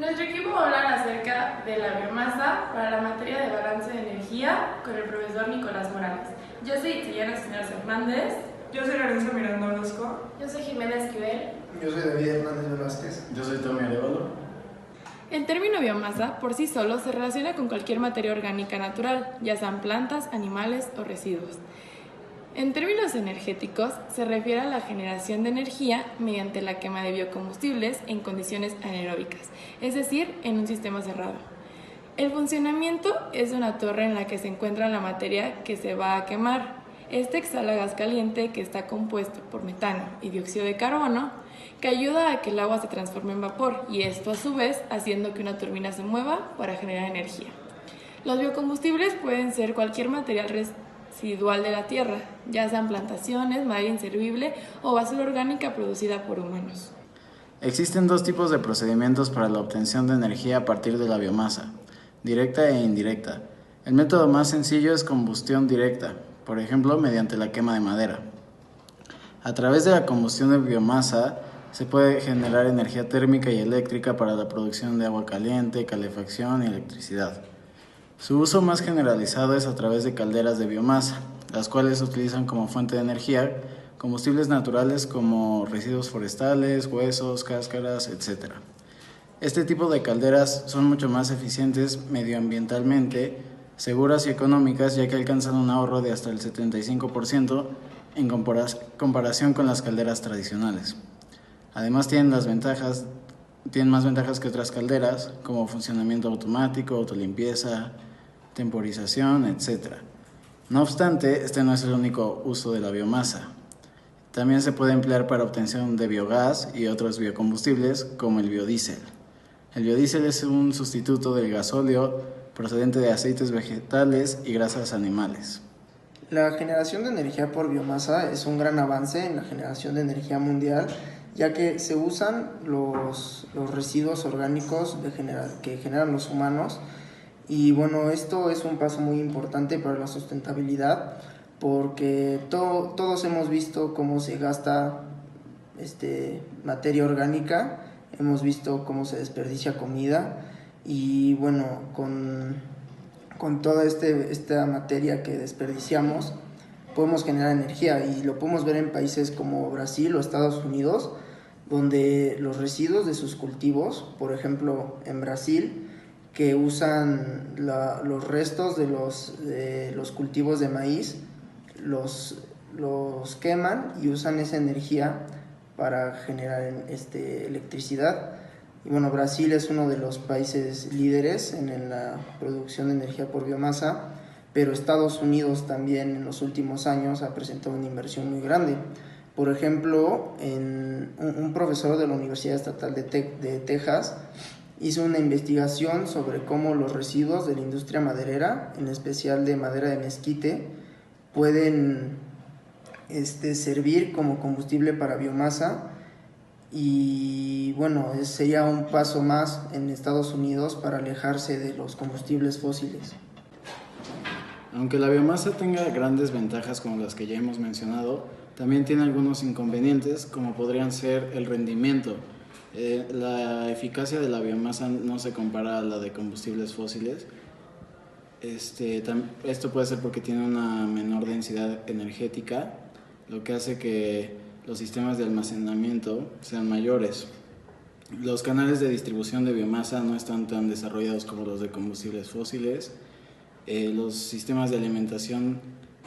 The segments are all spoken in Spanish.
Nuestro equipo va a hablar acerca de la biomasa para la materia de balance de energía con el profesor Nicolás Morales. Yo soy Itzayana Cisneros Hernández. Yo soy Lorenzo Miranda Orozco. Yo soy Jimena Esquivel. Yo soy David Hernández Velázquez. Yo soy Tommy Arevalo. El término biomasa por sí solo se relaciona con cualquier materia orgánica natural, ya sean plantas, animales o residuos. En términos energéticos, se refiere a la generación de energía mediante la quema de biocombustibles en condiciones anaeróbicas, es decir, en un sistema cerrado. El funcionamiento es una torre en la que se encuentra la materia que se va a quemar. Este exhala gas caliente que está compuesto por metano y dióxido de carbono, que ayuda a que el agua se transforme en vapor y esto a su vez haciendo que una turbina se mueva para generar energía. Los biocombustibles pueden ser cualquier material residual de la tierra, ya sean plantaciones, madera inservible o basura orgánica producida por humanos. Existen dos tipos de procedimientos para la obtención de energía a partir de la biomasa, directa e indirecta. El método más sencillo es combustión directa, por ejemplo, mediante la quema de madera. A través de la combustión de biomasa se puede generar energía térmica y eléctrica para la producción de agua caliente, calefacción y electricidad. Su uso más generalizado es a través de calderas de biomasa, las cuales utilizan como fuente de energía combustibles naturales como residuos forestales, huesos, cáscaras, etc. Este tipo de calderas son mucho más eficientes medioambientalmente, seguras y económicas, ya que alcanzan un ahorro de hasta el 75% en comparación con las calderas tradicionales. Además tienen más ventajas que otras calderas, como funcionamiento automático, autolimpieza, temporización, etc. No obstante, este no es el único uso de la biomasa. También se puede emplear para obtención de biogás y otros biocombustibles, como el biodiesel. El biodiesel es un sustituto del gasóleo procedente de aceites vegetales y grasas animales. La generación de energía por biomasa es un gran avance en la generación de energía mundial, ya que se usan los residuos orgánicos que generan los humanos. Y bueno, esto es un paso muy importante para la sustentabilidad, porque todos hemos visto cómo se gasta materia orgánica, hemos visto cómo se desperdicia comida y bueno, con toda esta materia que desperdiciamos podemos generar energía y lo podemos ver en países como Brasil o Estados Unidos, donde los residuos de sus cultivos, por ejemplo en Brasil, que usan los restos de los cultivos de maíz, los queman y usan esa energía para generar electricidad. Y bueno, Brasil es uno de los países líderes en la producción de energía por biomasa, pero Estados Unidos también en los últimos años ha presentado una inversión muy grande. Por ejemplo, un profesor de la Universidad Estatal de Texas hizo una investigación sobre cómo los residuos de la industria maderera, en especial de madera de mezquite, pueden servir como combustible para biomasa. Y bueno, sería un paso más en Estados Unidos para alejarse de los combustibles fósiles. Aunque la biomasa tenga grandes ventajas como las que ya hemos mencionado, también tiene algunos inconvenientes como podrían ser el rendimiento. La eficacia de la biomasa no se compara a la de combustibles fósiles. Esto puede ser porque tiene una menor densidad energética, lo que hace que los sistemas de almacenamiento sean mayores. Los canales de distribución de biomasa no están tan desarrollados como los de combustibles fósiles. Los sistemas de alimentación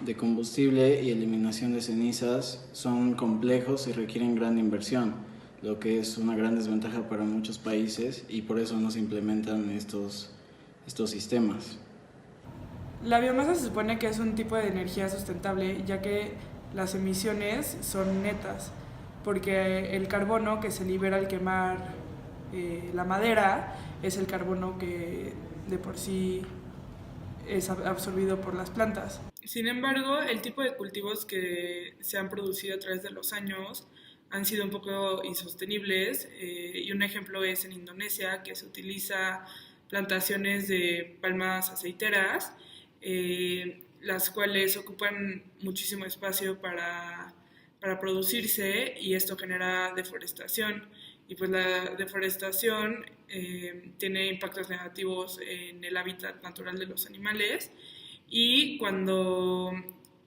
de combustible y eliminación de cenizas son complejos y requieren gran inversión, lo que es una gran desventaja para muchos países y por eso no se implementan estos sistemas. La biomasa se supone que es un tipo de energía sustentable, ya que las emisiones son netas, porque el carbono que se libera al quemar la madera es el carbono que de por sí es absorbido por las plantas. Sin embargo, el tipo de cultivos que se han producido a través de los años han sido un poco insostenibles y un ejemplo es en Indonesia, que se utiliza plantaciones de palmas aceiteras, las cuales ocupan muchísimo espacio para producirse y esto genera deforestación. Y pues la deforestación tiene impactos negativos en el hábitat natural de los animales, y cuando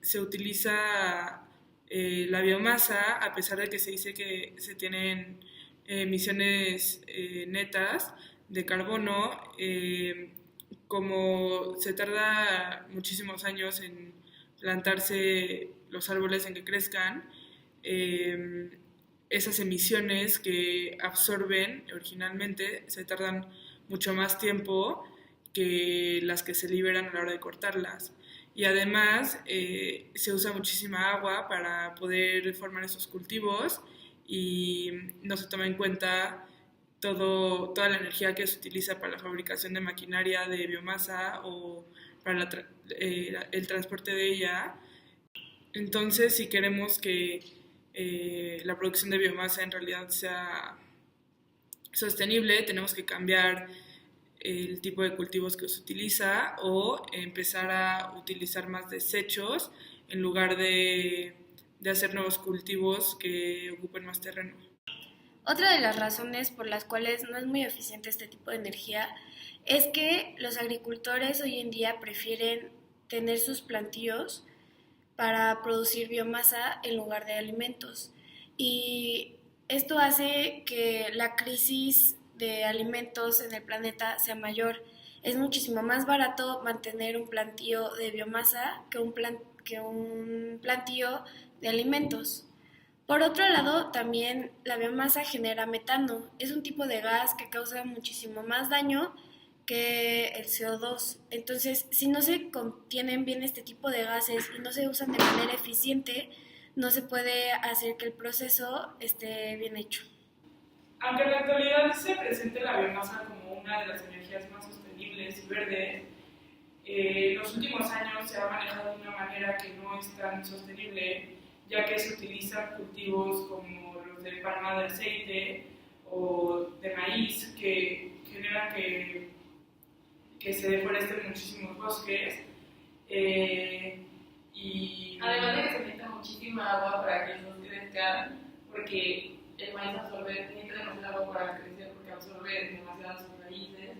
se utiliza la biomasa, a pesar de que se dice que se tienen emisiones netas de carbono, como se tarda muchísimos años en plantarse los árboles, en que crezcan, esas emisiones que absorben originalmente se tardan mucho más tiempo que las que se liberan a la hora de cortarlas. Y además se usa muchísima agua para poder formar esos cultivos y no se toma en cuenta toda la energía que se utiliza para la fabricación de maquinaria de biomasa o para el transporte de ella. Entonces, si queremos que la producción de biomasa en realidad sea sostenible, tenemos que cambiar el tipo de cultivos que se utiliza o empezar a utilizar más desechos en lugar de hacer nuevos cultivos que ocupen más terreno. Otra de las razones por las cuales no es muy eficiente este tipo de energía es que los agricultores hoy en día prefieren tener sus plantíos para producir biomasa en lugar de alimentos. Y esto hace que la crisis de alimentos en el planeta sea mayor. Es muchísimo más barato mantener un plantío de biomasa que un plantío de alimentos. Por otro lado, también la biomasa genera metano. Es un tipo de gas que causa muchísimo más daño que el CO2. Entonces, si no se contienen bien este tipo de gases y no se usan de manera eficiente, no se puede hacer que el proceso esté bien hecho. Aunque en la actualidad se presente la biomasa como una de las energías más sostenibles y verdes, en los últimos años se ha manejado de una manera que no es tan sostenible, ya que se utilizan cultivos como los de palma de aceite o de maíz que generan que se deforesten muchísimos bosques. Y además de que se necesita muchísima agua para que estos crezcan, porque el maíz necesita demasiada agua para crecer, porque absorbe demasiadas sus raíces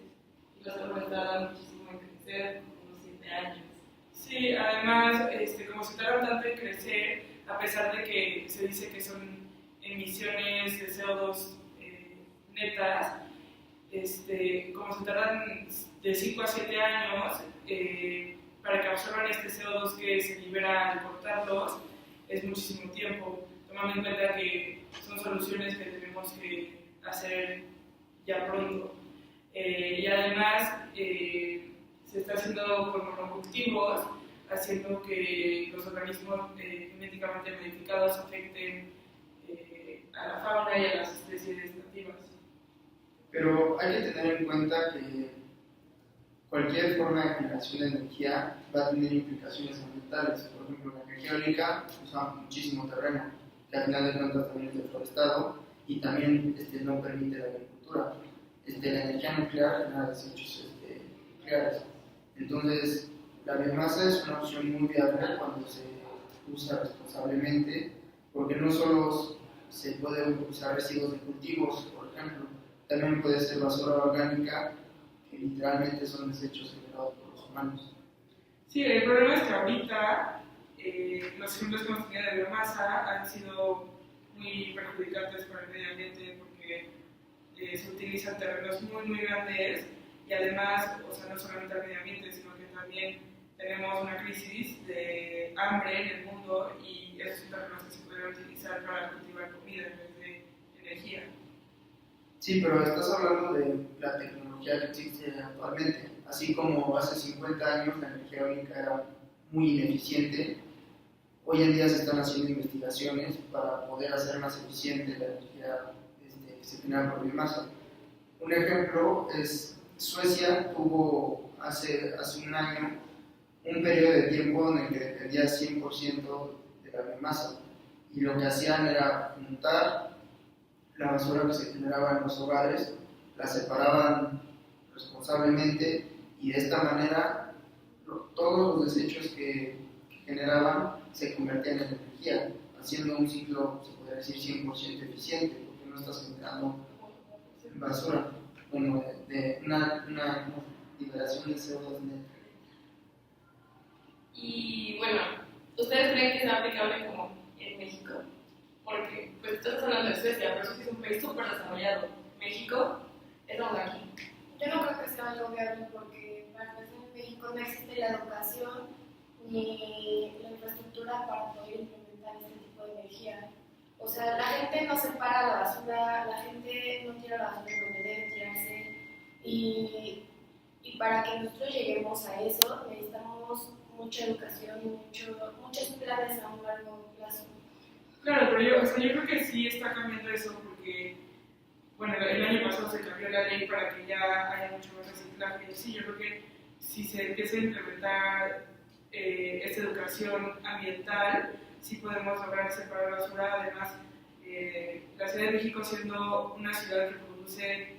y los árboles tardan muchísimo en crecer, unos 7 años. Sí, además, como se tardan tanto en crecer, a pesar de que se dice que son emisiones de CO2 netas, como se tardan de 5 a 7 años para que absorban este CO2 que se libera al cortarlos, es muchísimo tiempo, tomando en cuenta que son soluciones que tenemos que hacer ya pronto. Y además se está haciendo con monocultivos, haciendo que los organismos genéticamente modificados afecten a la fauna y a las especies nativas. Pero hay que tener en cuenta que cualquier forma de generación de energía va a tener implicaciones ambientales. Por ejemplo, la energía eólica usa muchísimo terreno, que al final de cuentas también es deforestado y también no permite la agricultura. La energía nuclear genera desechos nucleares. Entonces, la biomasa es una opción muy viable cuando se usa responsablemente, porque no solo se puede usar residuos de cultivos, por ejemplo, también puede ser basura orgánica, que literalmente son desechos generados por los humanos. Sí, el problema es que ahorita los ejemplos que hemos tenido de biomasa han sido muy perjudicantes para el medio ambiente, porque se utilizan terrenos muy grandes y además, no solamente al medio ambiente, sino que también tenemos una crisis de hambre en el mundo y esos terrenos que se pueden utilizar para cultivar comida en vez de energía. Sí, pero estás hablando de la tecnología que existe actualmente. Así como hace 50 años la energía eólica era muy ineficiente, hoy en día se están haciendo investigaciones para poder hacer más eficiente la energía que se genera por biomasa. Un ejemplo es Suecia tuvo hace un año un periodo de tiempo en el que dependía 100% de la biomasa y lo que hacían era juntar la basura que se generaba en los hogares, la separaban responsablemente y de esta manera todos los desechos que generaban se convertían en energía, haciendo un ciclo, se podría decir, 100% eficiente, porque no estás generando basura. bueno, de una liberación de CO2 neta. Y bueno, ¿ustedes creen que es aplicable como en México? Porque pues estás hablando de Suecia, pero eso sí es un país súper desarrollado. México, estamos aquí. Yo no creo que sea algo viable porque para empezar en México no existe la educación ni la infraestructura para poder implementar este tipo de energía. O sea, la gente no separa la basura, la gente no tira la basura donde debe tirarse y para que nosotros lleguemos a eso necesitamos mucha educación y muchos planes a un largo plazo. Claro, pero yo creo que sí está cambiando eso porque, bueno, el año pasado se cambió la ley para que ya haya mucho más reciclaje. Sí, yo creo que si se empieza a implementar esta educación ambiental, sí podemos lograr separar basura. Además, la Ciudad de México, siendo una ciudad que produce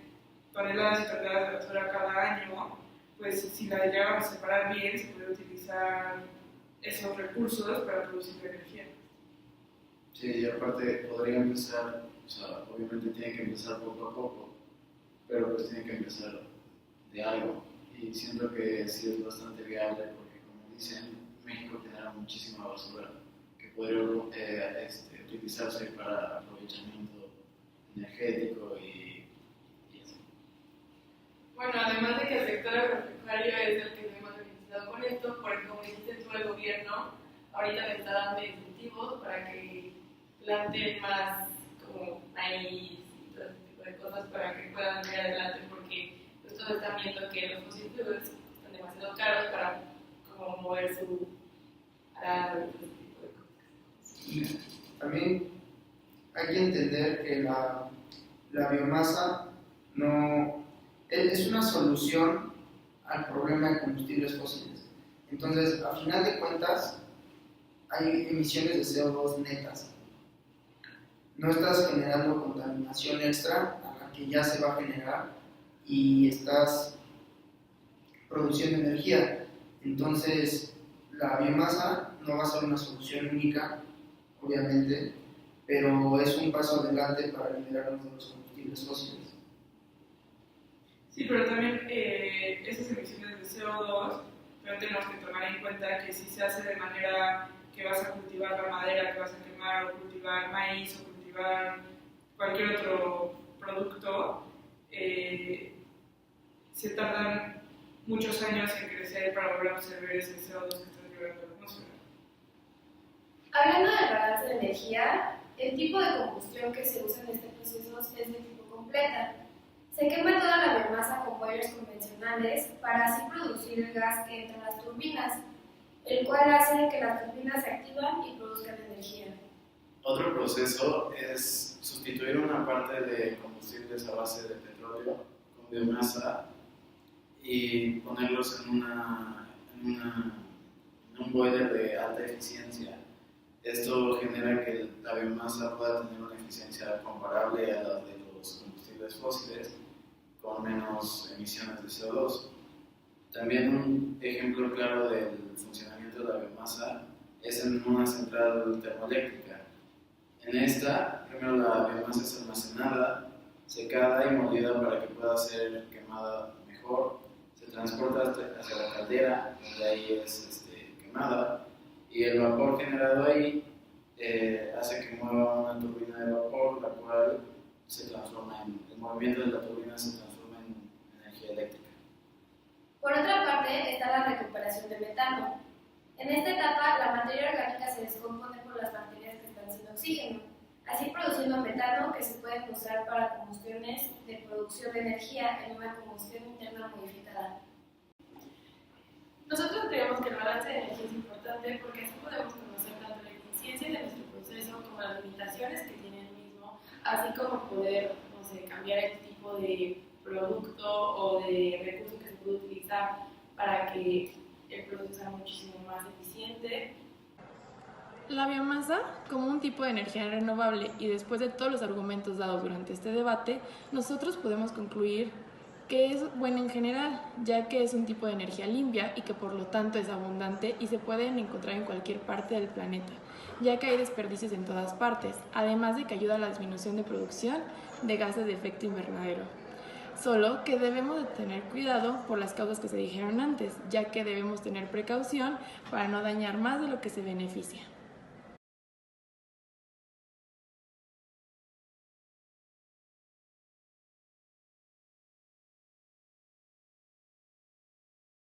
toneladas y toneladas de basura cada año, pues si la llegamos a separar bien, se puede utilizar esos recursos para producir energía. Sí, y aparte podría empezar, o sea, obviamente tiene que empezar poco a poco, pero pues tiene que empezar de algo. Y siento que sí es bastante viable porque, como dicen, México genera muchísima basura que podría utilizarse para aprovechamiento energético y eso. Bueno, además de que el sector agropecuario es el que hemos beneficiado con esto, porque como dijiste tú, el gobierno ahorita le está dando incentivos para que planten más como maíz y todo ese tipo de cosas para que puedan ir adelante, porque pues todos están viendo que los fossil fuels están demasiado caros para como mover su arado y todo ese tipo de cosas. Y también hay que entender que la biomasa no es una solución al problema de combustibles fósiles. Entonces, a final de cuentas, hay emisiones de CO2 netas. No estás generando contaminación extra a la que ya se va a generar y estás produciendo energía. Entonces, la biomasa no va a ser una solución única, obviamente, pero es un paso adelante para liberarnos de los combustibles fósiles. Sí, pero también esas emisiones de CO2 también tenemos que tomar en cuenta que si se hace de manera que vas a cultivar la madera que vas a quemar, o cultivar maíz, o cultivar cualquier otro producto, se tardan muchos años en crecer para volver a absorber ese CO2 que está liberando la atmósfera. Hablando del balance de energía, el tipo de combustión que se usa en este proceso es de tipo completa. Se quema toda la biomasa con boilers convencionales para así producir el gas que entra en las turbinas, el cual hace que las turbinas se activan y produzcan energía. Otro proceso es sustituir una parte de combustibles a base de petróleo con biomasa y ponerlos en un boiler de alta eficiencia. Esto genera que la biomasa pueda tener una eficiencia comparable a la de los combustibles fósiles con menos emisiones de CO2. También un ejemplo claro del funcionamiento de la biomasa es en una central termoeléctrica. En esta, primero la biomasa es almacenada, secada y molida para que pueda ser quemada mejor. Se transporta hacia la caldera, donde ahí es quemada, y el vapor generado ahí hace que mueva una turbina de vapor, la cual se transforma el movimiento de la turbina se transforma en energía eléctrica. Por otra parte está la recuperación de metano. En esta etapa la materia orgánica se descompone por las bacterias que están sin oxígeno, así produciendo metano que se puede usar para combustiones de producción de energía en una combustión interna modificada. Nosotros creemos que el balance de energía es importante porque así podemos conocer tanto la eficiencia de nuestro proceso como las limitaciones que tiene el mismo, así como poder, no sé, cambiar el tipo de producto o de recurso que se puede utilizar para que el proceso sea muchísimo más eficiente. La biomasa, como un tipo de energía renovable, y después de todos los argumentos dados durante este debate, nosotros podemos concluir que es buena en general, ya que es un tipo de energía limpia y que por lo tanto es abundante y se pueden encontrar en cualquier parte del planeta, ya que hay desperdicios en todas partes, además de que ayuda a la disminución de producción de gases de efecto invernadero. solo que debemos de tener cuidado por las causas que se dijeron antes, ya que debemos tener precaución para no dañar más de lo que se beneficia.